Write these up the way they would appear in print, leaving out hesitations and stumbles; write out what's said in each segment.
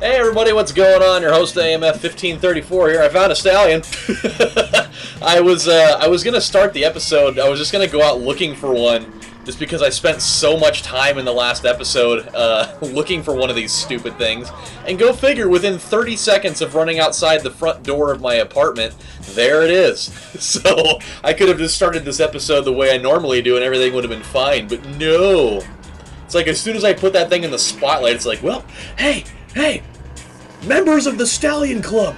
Hey everybody, what's going on? Your host AMF 1534 here. I found a stallion. I was gonna start the episode. I was just gonna go out looking for one, just because I spent so much time in the last episode looking for one of these stupid things. And go figure, within 30 seconds of running outside the front door of my apartment, there it is. So I could have just started this episode the way I normally do, and everything would have been fine. But no. It's like as soon as I put that thing in the spotlight, it's like, well, hey, members of the Stallion Club,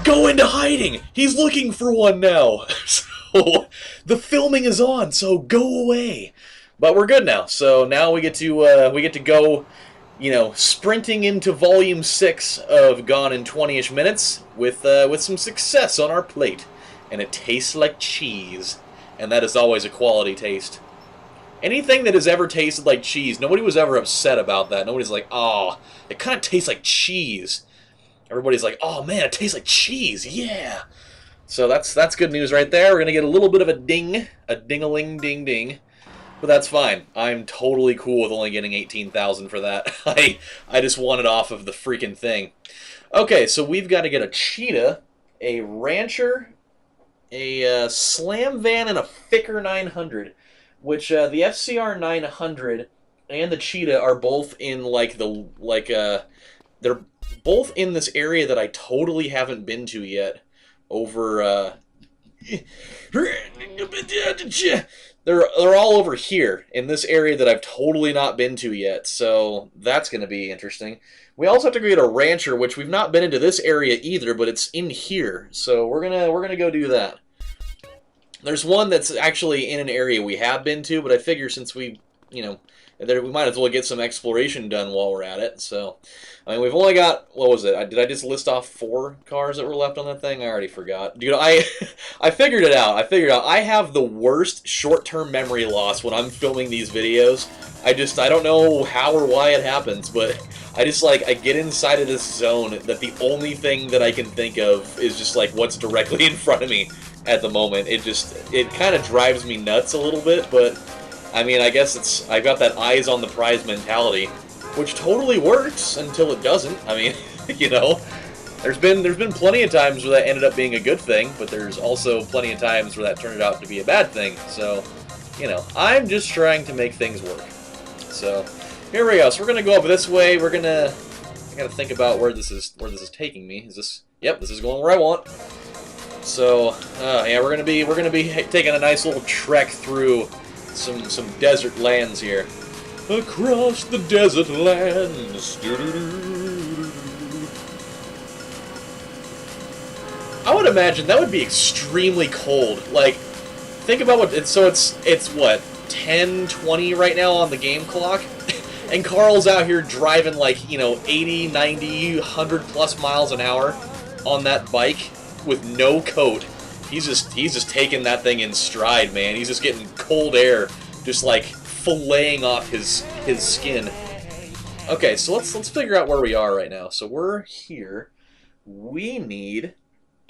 go into hiding. He's looking for one now. So the filming is on, so go away. But we're good now. So now we get to go, you know, sprinting into Volume 6 of Gone in 20-ish minutes with some success on our plate, and it tastes like cheese, and that is always a quality taste. Anything that has ever tasted like cheese, nobody was ever upset about that. Nobody's like, oh, it kind of tastes like cheese. Everybody's like, oh man, it tastes like cheese, yeah. So that's good news right there. We're going to get a little bit of a ding, a ding-a-ling-ding-ding. But that's fine. I'm totally cool with only getting 18,000 for that. I just want it off of the freaking thing. Okay, so we've got to get a cheetah, a rancher, a slam van, and a Ficker 900. Which the FCR 900 and the Cheetah are both in they're both in this area that I totally haven't been to yet. Over they're all over here in this area that I've totally not been to yet. So that's going to be interesting. We also have to go get a rancher, which we've not been into this area either, but it's in here. So we're gonna go do that. There's one that's actually in an area we have been to, but I figure since we might as well get some exploration done while we're at it. So, I mean, we've only got, what was it? Did I just list off 4 cars that were left on that thing? I already forgot. Dude, I figured it out. I have the worst short-term memory loss when I'm filming these videos. I don't know how or why it happens, but I get inside of this zone that the only thing that I can think of is just like what's directly in front of me at the moment. It kind of drives me nuts a little bit, but I mean, I guess I've got that eyes on the prize mentality, which totally works until it doesn't. I mean, you know, there's been plenty of times where that ended up being a good thing, but there's also plenty of times where that turned out to be a bad thing. So, you know, I'm just trying to make things work. So, here we go. So we're gonna go up this way. I gotta think about where this is taking me. Yep, this is going where I want. So, yeah, we're gonna be taking a nice little trek through some desert lands here. Across the desert lands. I would imagine that would be extremely cold. Like, think about what it's what, 10:20 right now on the game clock, and Carl's out here driving like, you know, 80, 90, 100 plus miles an hour on that bike with no coat. He's just taking that thing in stride, man. He's just getting cold air, just like filleting off his skin. Okay, so let's figure out where we are right now. So we're here. We need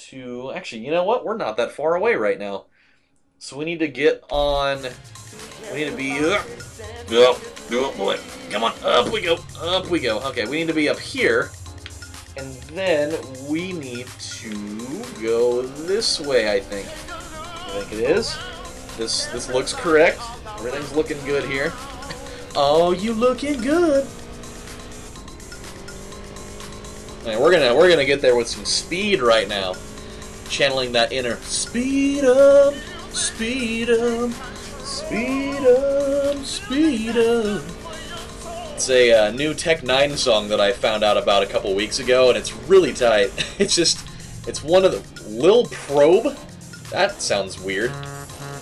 to actually, you know what? We're not that far away right now. So we need to get on. We need to be up, boy. Come on, up we go, up we go. Okay, we need to be up here. And then we need to go this way, I think. It is. This looks correct. Everything's looking good here. Oh, you looking good. Right, we're gonna get there with some speed right now. Channeling that inner speed up, speed up, speed up, speed up. It's a new Tech 9 song that I found out about a couple weeks ago, and it's really tight. It's one of the... Lil Probe? That sounds weird.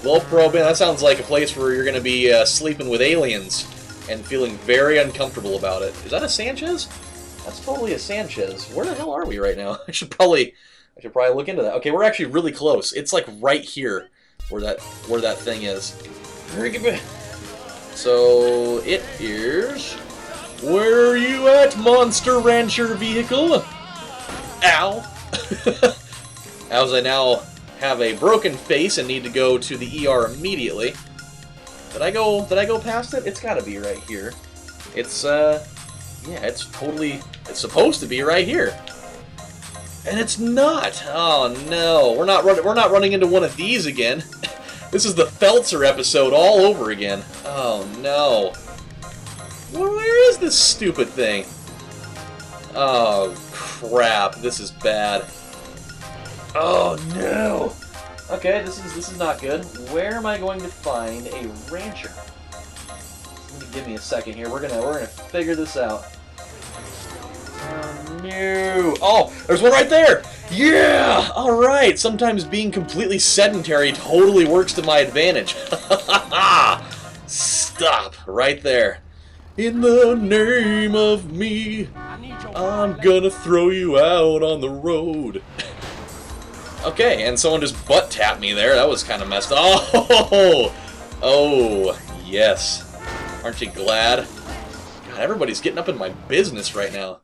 Lil Probe, man, that sounds like a place where you're going to be sleeping with aliens and feeling very uncomfortable about it. Is that a Sanchez? That's totally a Sanchez. Where the hell are we right now? I should probably look into that. Okay, we're actually really close. It's like right here where that thing is. So it is. Where are you at, Monster Rancher vehicle? Ow! As I now have a broken face and need to go to the ER immediately. Did I go past it? It's got to be right here. It's yeah, it's totally It's supposed to be right here. And it's not. Oh no, we're not running into one of these again. This is the Feltzer episode all over again. Oh no. Where is this stupid thing? Oh crap, this is bad. Oh no. Okay, this is not good. Where am I going to find a rancher? Give me a second here. We're gonna figure this out. Oh no! Oh, there's one right there. Yeah. All right. Sometimes being completely sedentary totally works to my advantage. Stop right there. In the name of me, I'm gonna throw you out on the road. Okay, and someone just butt tapped me there. That was kind of messed up. Oh, oh, yes. Aren't you glad? God, everybody's getting up in my business right now.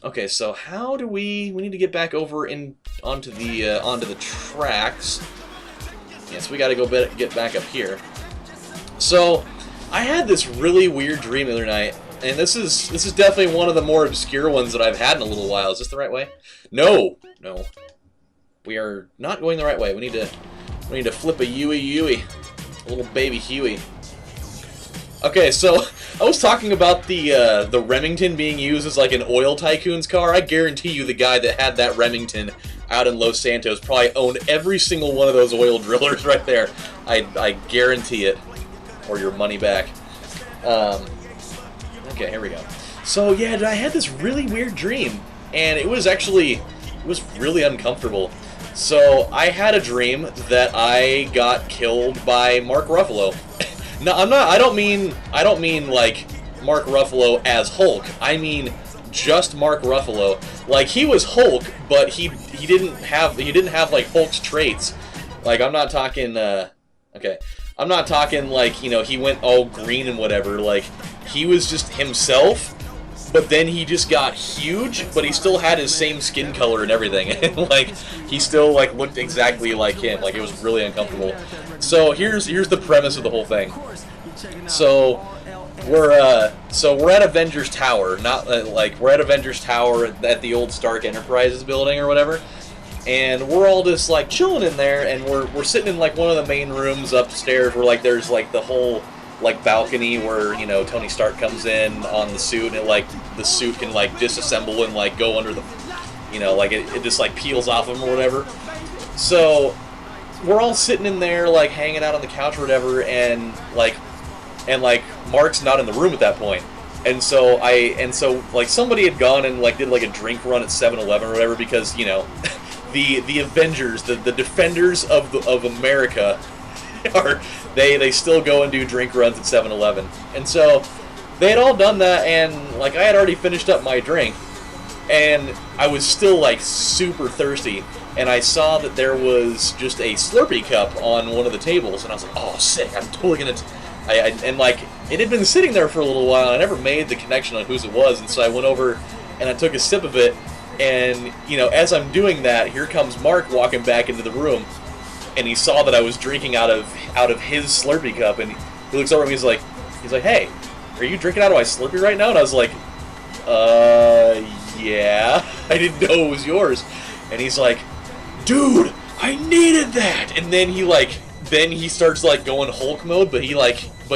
Okay, so how do we need to get back over onto the tracks. Yes, we got to go get back up here. So, I had this really weird dream the other night, and this is definitely one of the more obscure ones that I've had in a little while. Is this the right way? No, no. We are not going the right way. We need to flip a Huey, a little baby Huey. Okay, so I was talking about the Remington being used as like an oil tycoon's car. I guarantee you the guy that had that Remington out in Los Santos probably owned every single one of those oil drillers right there. I guarantee it. Or your money back. Okay, here we go. So yeah, I had this really weird dream, and it was really uncomfortable. So I had a dream that I got killed by Mark Ruffalo. No, I don't mean like Mark Ruffalo as Hulk. I mean just Mark Ruffalo. Like he was Hulk, but he didn't have like Hulk's traits. Like I'm not talking okay. I'm not talking like, you know, he went all green and whatever. Like he was just himself, but then he just got huge, but he still had his same skin color and everything. And like he still like looked exactly like him. Like it was really uncomfortable. So here's the premise of the whole thing. So we're at Avengers Tower, not like we're at Avengers Tower at the old Stark Enterprises building or whatever. And we're all just like chilling in there, and we're sitting in like one of the main rooms upstairs where like there's like the whole like balcony where, you know, Tony Stark comes in on the suit, and like the suit can like disassemble and like go under the, you know, like it just like peels off him or whatever. So we're all sitting in there like hanging out on the couch or whatever, and like Mark's not in the room at that point. And so like somebody had gone and like did like a drink run at 7-Eleven or whatever, because, you know, the Avengers, the defenders of America they still go and do drink runs at 7-Eleven. And so they had all done that, and like I had already finished up my drink, and I was still like super thirsty, and I saw that there was just a Slurpee cup on one of the tables, and I was like, oh sick, I'm totally gonna and like it had been sitting there for a little while, and I never made the connection on whose it was, and so I went over and I took a sip of it, and you know, as I'm doing that, here comes Mark walking back into the room, and he saw that I was drinking out of his Slurpee cup, and he looks over at me, he's like, hey, are you drinking out of my Slurpee right now? And I was like, yeah, I didn't know it was yours. And he's like, dude, I needed that. And then he starts like going Hulk mode, but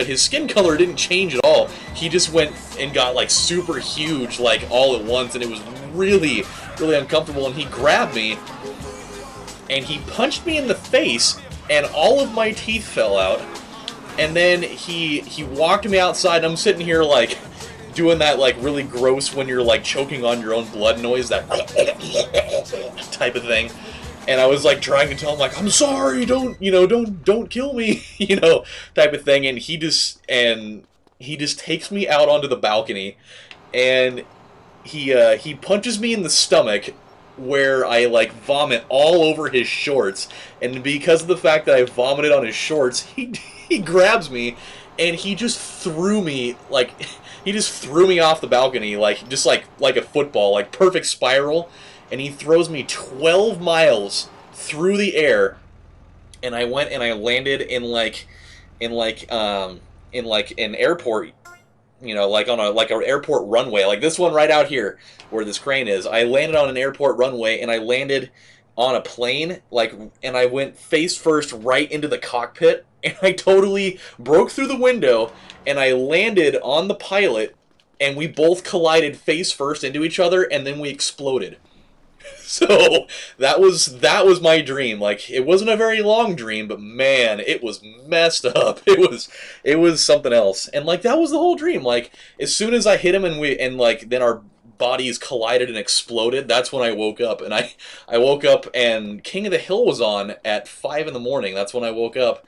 his skin color didn't change at all. He just went and got like super huge like all at once, and it was really, really uncomfortable. And he grabbed me and he punched me in the face, and all of my teeth fell out. And then he walked me outside, and I'm sitting here like doing that like really gross when you're like choking on your own blood noise, that type of thing. And I was like trying to tell him like, I'm sorry, don't kill me, you know, type of thing. And he just takes me out onto the balcony, and he punches me in the stomach, where I like vomit all over his shorts. And because of the fact that I vomited on his shorts, he grabs me and he just threw me off the balcony like a football, like perfect spiral, and he throws me 12 miles through the air, and I went and I landed in an airport you know, like on an airport runway, like this one right out here where this crane is. I landed on an airport runway, and I landed on a plane, like, and I went face first right into the cockpit, and I totally broke through the window, and I landed on the pilot, and we both collided face first into each other, and then we exploded. So that was my dream. Like, it wasn't a very long dream, but man, it was messed up. It was something else. And like that was the whole dream. Like as soon as I hit him and like then our bodies collided and exploded, that's when I woke up. And I woke up and King of the Hill was on at 5 in the morning. That's when I woke up.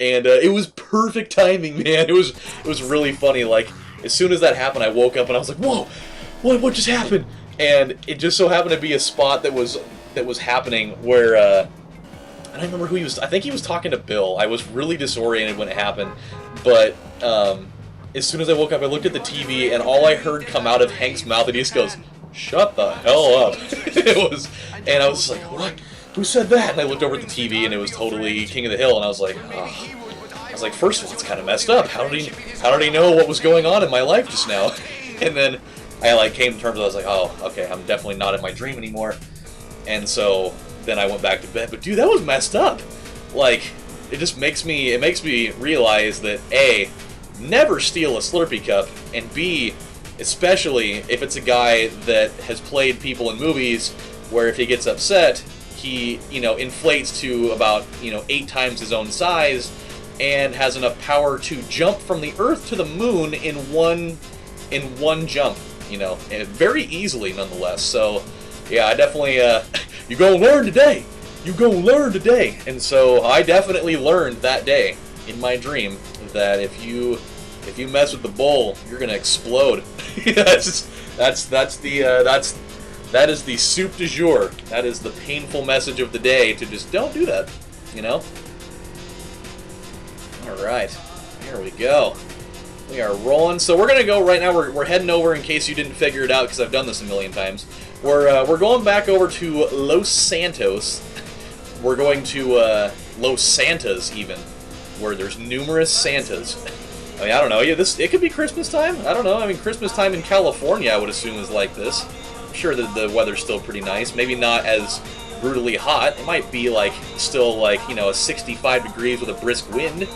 And it was perfect timing, man. It was really funny. Like as soon as that happened, I woke up and I was like, "Whoa, what just happened?" And it just so happened to be a spot that was happening where I don't remember who he was. I think he was talking to Bill. I was really disoriented when it happened, but as soon as I woke up, I looked at the TV, and all I heard come out of Hank's mouth, and he just goes, "Shut the hell up!" And I was just like, "What? Who said that?" And I looked over at the TV, and it was totally King of the Hill, and I was like, oh. First of all, it's kind of messed up. How did he know what was going on in my life just now? And then I like came to terms with, I was like, oh, okay, I'm definitely not in my dream anymore. And so then I went back to bed. But dude, that was messed up. Like, it makes me realize that A, never steal a Slurpee cup, and B, especially if it's a guy that has played people in movies where if he gets upset, he, you know, inflates to about, you know, 8 times his own size and has enough power to jump from the Earth to the moon in one jump. You know, and very easily nonetheless. So, yeah, I definitely, you gonna learn today. You gonna learn today. And so I definitely learned that day in my dream that if you mess with the bowl, you're gonna explode. That is the soup du jour. That is the painful message of the day, to just don't do that. You know. All right, here we go. We are rolling, so we're gonna go right now. We're heading over, in case you didn't figure it out, because I've done this a million times. We're going back over to Los Santos. We're going to Los Santas even, where there's numerous Santas. I mean, I don't know. Yeah, it could be Christmas time. I don't know. I mean, Christmas time in California, I would assume, is like this. I'm sure that the weather's still pretty nice. Maybe not as brutally hot. It might be like still like, you know, 65 degrees with a brisk wind.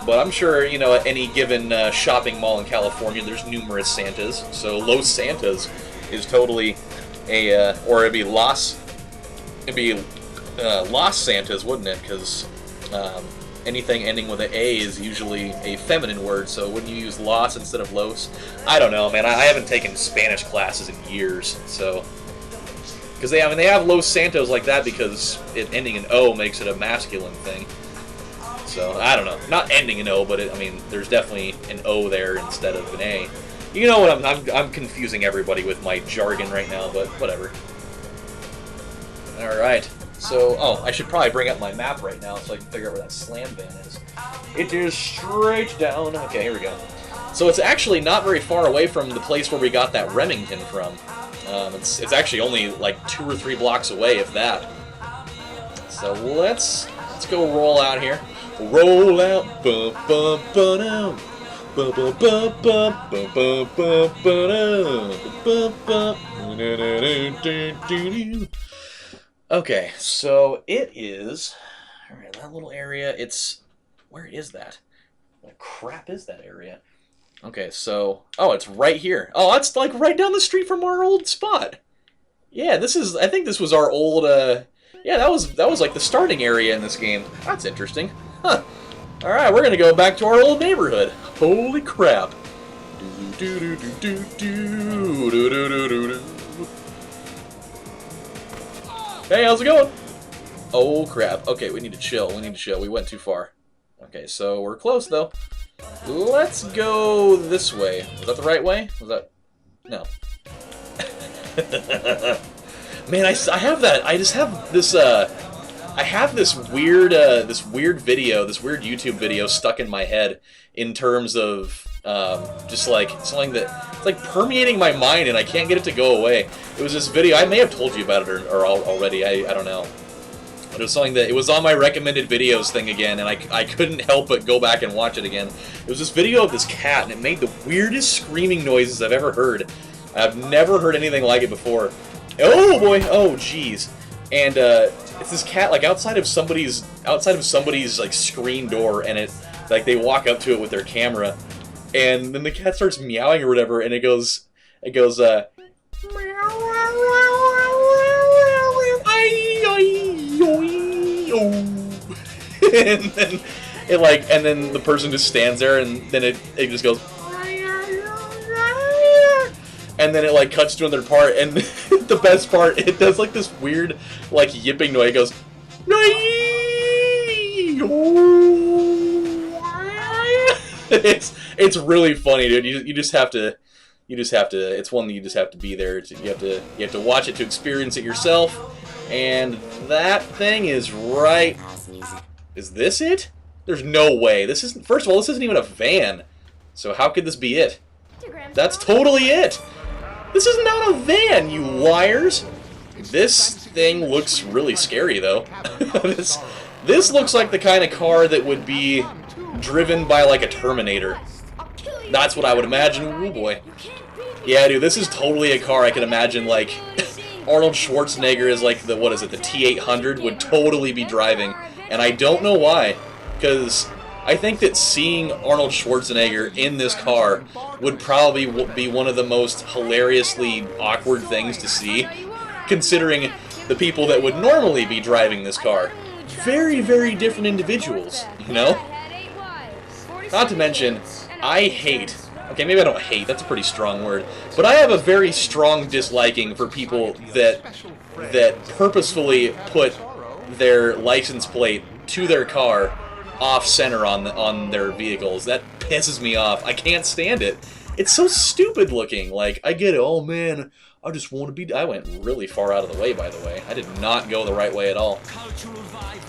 But I'm sure, you know, at any given shopping mall in California, there's numerous Santas. So Los Santas is totally or it'd be Los Santas, wouldn't it? Because anything ending with an A is usually a feminine word. So wouldn't you use Los instead of Los? I don't know, man. I haven't taken Spanish classes in years, so because they have Los Santos like that because it ending in O makes it a masculine thing. So, I don't know. Not ending in O, but there's definitely an O there instead of an A. You know what, I'm confusing everybody with my jargon right now, but whatever. Alright, so, I should probably bring up my map right now so I can figure out where that slam van is. It is straight down. Okay, here we go. So it's actually not very far away from the place where we got that Remington from. It's actually only like 2 or 3 blocks away, if that. So let's go roll out here. Roll out, bum bum ba-dum, bum bum bum bum bum bum bum bum. Okay, so it is. All right, that little area. Where is that? What crap is that area? Okay, so it's right here. Oh, it's like right down the street from our old spot. Yeah, I think this was our old. Yeah, that was like the starting area in this game. That's interesting. Huh. Alright, we're gonna go back to our old neighborhood. Holy crap. Hey, how's it going? Oh crap. Okay, we need to chill. We went too far. Okay, so we're close though. Let's go this way. Was that the right way? Was that... No. Man, I have that. I just have this, I have this weird video, this weird YouTube video stuck in my head in terms of just like something that it's like permeating my mind and I can't get it to go away. It was this video. I may have told you about it or already. I don't know. But it was something that, it was on my recommended videos thing again, and I couldn't help but go back and watch it again. It was this video of this cat, and it made the weirdest screaming noises I've ever heard. I've never heard anything like it before. Oh boy, oh jeez. And it's this cat like outside of somebody's like screen door, and it like they walk up to it with their camera, and then the cat starts meowing or whatever, and it goes and then and then the person just stands there, and then it just goes, and then it like cuts to another part, and the best part, it does like this weird like yipping noise. It goes, it's really funny, dude. You just have to. It's one that you just have to be there. You have to watch it to experience it yourself. And that thing is right. Is this it? There's no way. This isn't. First of all, this isn't even a van. So how could this be it? That's totally it. This is not a van, you liars. This thing looks really scary, though. This looks like the kind of car that would be driven by like a Terminator. That's what I would imagine. Oh boy. Yeah, dude, this is totally a car I can imagine, like, Arnold Schwarzenegger is like the, what is it, the T-800 would totally be driving. And I don't know why, because I think that seeing Arnold Schwarzenegger in this car would probably be one of the most hilariously awkward things to see, considering the people that would normally be driving this car. Very, very different individuals, you know? Not to mention, I hate... Okay, maybe I don't hate, that's a pretty strong word, but I have a very strong disliking for people that purposefully put their license plate to their car off-center on their vehicles. That pisses me off. I can't stand it. It's so stupid looking. Like, I get it, oh man, I just want to be... I went really far out of the way, by the way. I did not go the right way at all.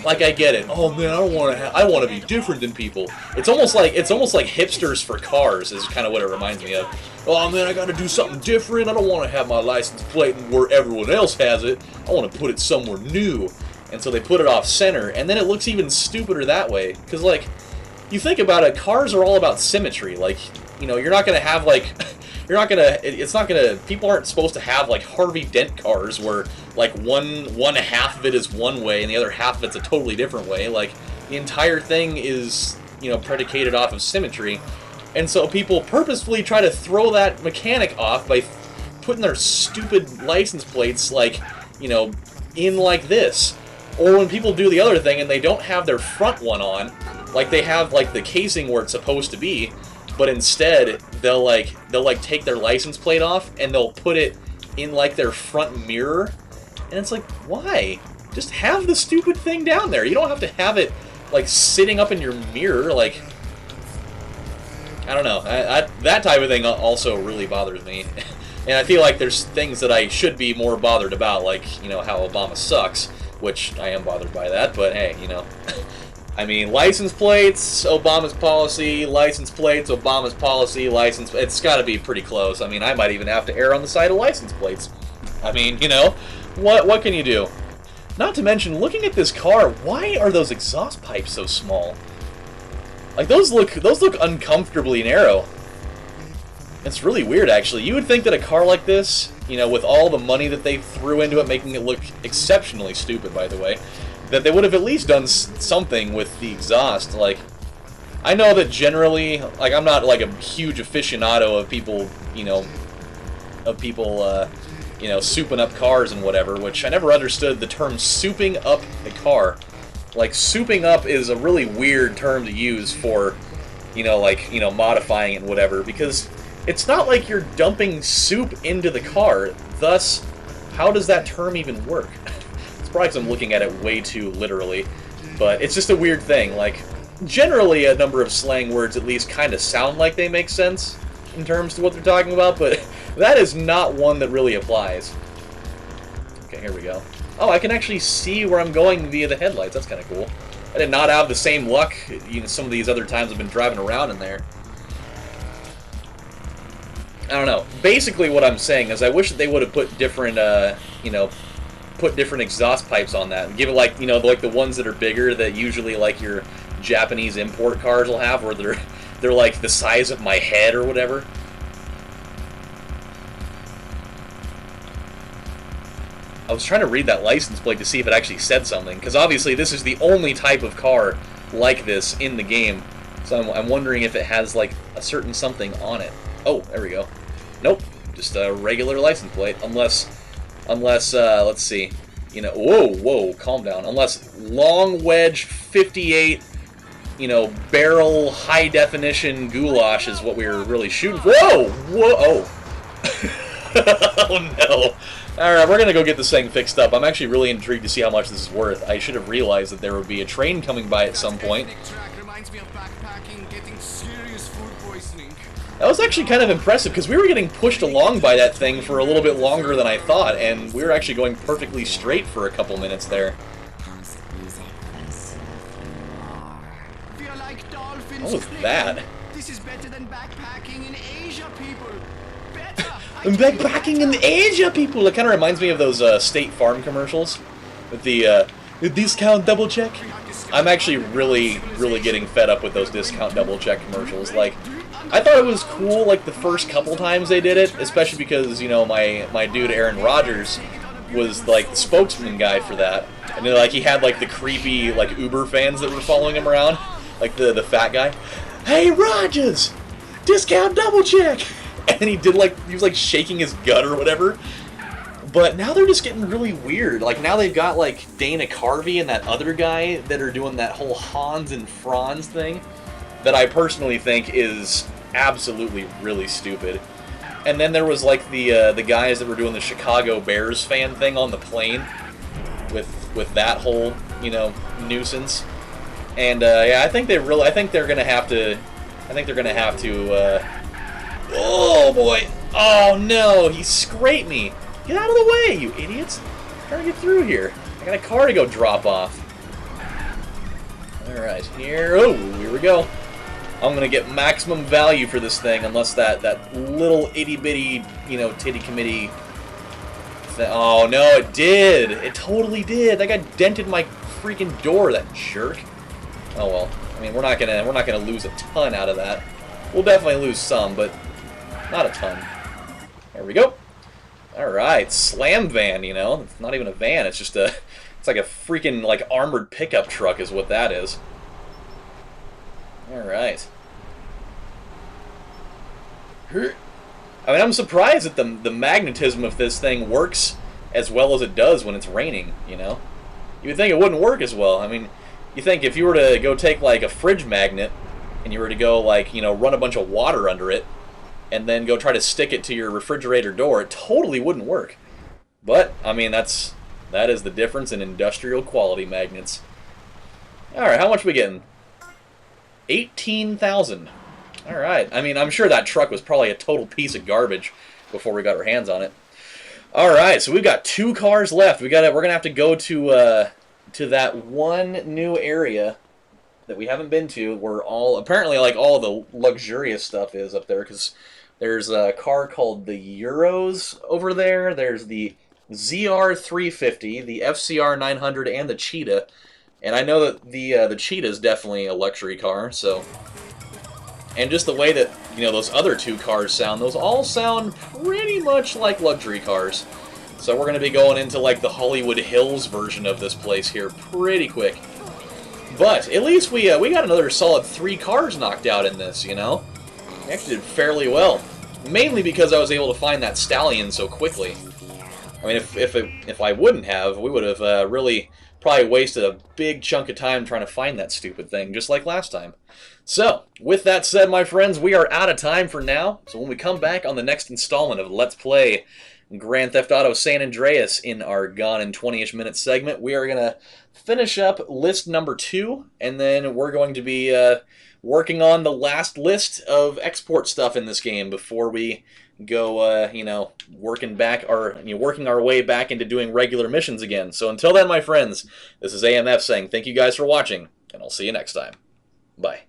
Like, I get it. Oh man, I want to be different than people. It's almost like hipsters for cars is kind of what it reminds me of. Oh man, I got to do something different. I don't want to have my license plate where everyone else has it. I want to put it somewhere new. And so they put it off center, and then it looks even stupider that way. Because like, you think about it, cars are all about symmetry. Like, you know, you're not gonna have like. People aren't supposed to have, like, Harvey Dent cars where, like, one half of it is one way and the other half of it's a totally different way. Like, the entire thing is, you know, predicated off of symmetry. And so people purposefully try to throw that mechanic off by putting their stupid license plates, like, you know, in like this. Or when people do the other thing and they don't have their front one on, like, they have, like, the casing where it's supposed to be, but instead they'll take their license plate off and they'll put it in like their front mirror, and it's like, why? Just have the stupid thing down there. You don't have to have it like sitting up in your mirror. Like, I don't know. That type of thing also really bothers me, and I feel like there's things that I should be more bothered about, like, you know, how Obama sucks, which I am bothered by that. But hey, you know. I mean, license plates, Obama's policy, license plates, Obama's policy, license... It's got to be pretty close. I mean, I might even have to err on the side of license plates. I mean, you know, what can you do? Not to mention, looking at this car, why are those exhaust pipes so small? Like, those look uncomfortably narrow. It's really weird, actually. You would think that a car like this, you know, with all the money that they threw into it, making it look exceptionally stupid, by the way, that they would have at least done something with the exhaust. Like, I know that generally, like, I'm not like a huge aficionado of people, you know, souping up cars and whatever, which I never understood the term souping up a car. Like, souping up is a really weird term to use for, you know, like, you know, modifying it and whatever, because it's not like you're dumping soup into the car. Thus, how does that term even work? Probably because I'm looking at it way too literally, but it's just a weird thing. Like, generally a number of slang words at least kind of sound like they make sense in terms to what they're talking about, but that is not one that really applies. Okay, here we go. Oh, I can actually see where I'm going via the headlights. That's kind of cool. I did not have the same luck, you know, some of these other times I've been driving around in there. I don't know. Basically what I'm saying is I wish that they would have put different, you know, put different exhaust pipes on that and give it like, you know, like the ones that are bigger that usually like your Japanese import cars will have, where they're like the size of my head or whatever. I was trying to read that license plate to see if it actually said something, because obviously this is the only type of car like this in the game. So I'm wondering if it has like a certain something on it. Oh, there we go. Nope, just a regular license plate. Unless let's see. You know, whoa, calm down. Unless long wedge 58, you know, barrel high definition goulash is what we were really shooting for. Whoa, oh. Oh no. Alright, we're gonna go get this thing fixed up. I'm actually really intrigued to see how much this is worth. I should have realized that there would be a train coming by at some point. That was actually kind of impressive, because we were getting pushed along by that thing for a little bit longer than I thought, and we were actually going perfectly straight for a couple minutes there. What was that? This is better than backpacking in Asia, people. Better. Backpacking in Asia, people. It kind of reminds me of those State Farm commercials with the discount double check. I'm actually really getting fed up with those discount double check commercials. Like, I thought it was cool like the first couple times they did it, especially because, you know, my dude Aaron Rodgers was like the spokesman guy for that, and then, like, he had like the creepy like Uber fans that were following him around, like the fat guy. Hey Rodgers, discount double check, and he was like shaking his gut or whatever. But now they're just getting really weird. Like, now they've got like Dana Carvey and that other guy that are doing that whole Hans and Franz thing that I personally think is absolutely really stupid. And then there was like the guys that were doing the Chicago Bears fan thing on the plane with that whole, you know, nuisance. And yeah, I think they're gonna have to. Oh boy! Oh no! He scraped me! Get out of the way, you idiots! I'm trying to get through here. I got a car to go drop off. All right, here. Oh, here we go. I'm gonna get maximum value for this thing, unless that little itty bitty, you know, titty committee. Oh no, it did! It totally did. That guy dented my freaking door. That jerk. Oh well. I mean, we're not gonna lose a ton out of that. We'll definitely lose some, but not a ton. There we go. All right, slam van. You know, it's not even a van. It's just it's like a freaking like armored pickup truck is what that is. All right. I mean, I'm surprised that the magnetism of this thing works as well as it does when it's raining, you know? You would think it wouldn't work as well. I mean, you think if you were to go take, like, a fridge magnet, and you were to go, like, you know, run a bunch of water under it, and then go try to stick it to your refrigerator door, it totally wouldn't work. But, I mean, that is the difference in industrial quality magnets. Alright, how much are we getting? 18,000. Alright, I mean, I'm sure that truck was probably a total piece of garbage before we got our hands on it. Alright, so we've got 2 cars left. We're gonna have to go to that one new area that we haven't been to, where apparently like all the luxurious stuff is up there, because there's a car called the Euros over there. There's the ZR350, the FCR 900, and the Cheetah. And I know that the Cheetah is definitely a luxury car, so. And just the way that, you know, those other 2 cars sound, those all sound pretty much like luxury cars. So we're going to be going into, like, the Hollywood Hills version of this place here pretty quick. But at least we got another solid 3 cars knocked out in this, you know? We actually did fairly well. Mainly because I was able to find that stallion so quickly. I mean, if I wouldn't have, we would have really probably wasted a big chunk of time trying to find that stupid thing, just like last time. So, with that said, my friends, we are out of time for now. So when we come back on the next installment of Let's Play Grand Theft Auto San Andreas in our Gone in 20-ish Minutes segment, we are going to finish up list number 2, and then we're going to be working on the last list of export stuff in this game before we go, you know, working our way back into doing regular missions again. So until then, my friends, this is AMF saying thank you guys for watching, and I'll see you next time. Bye.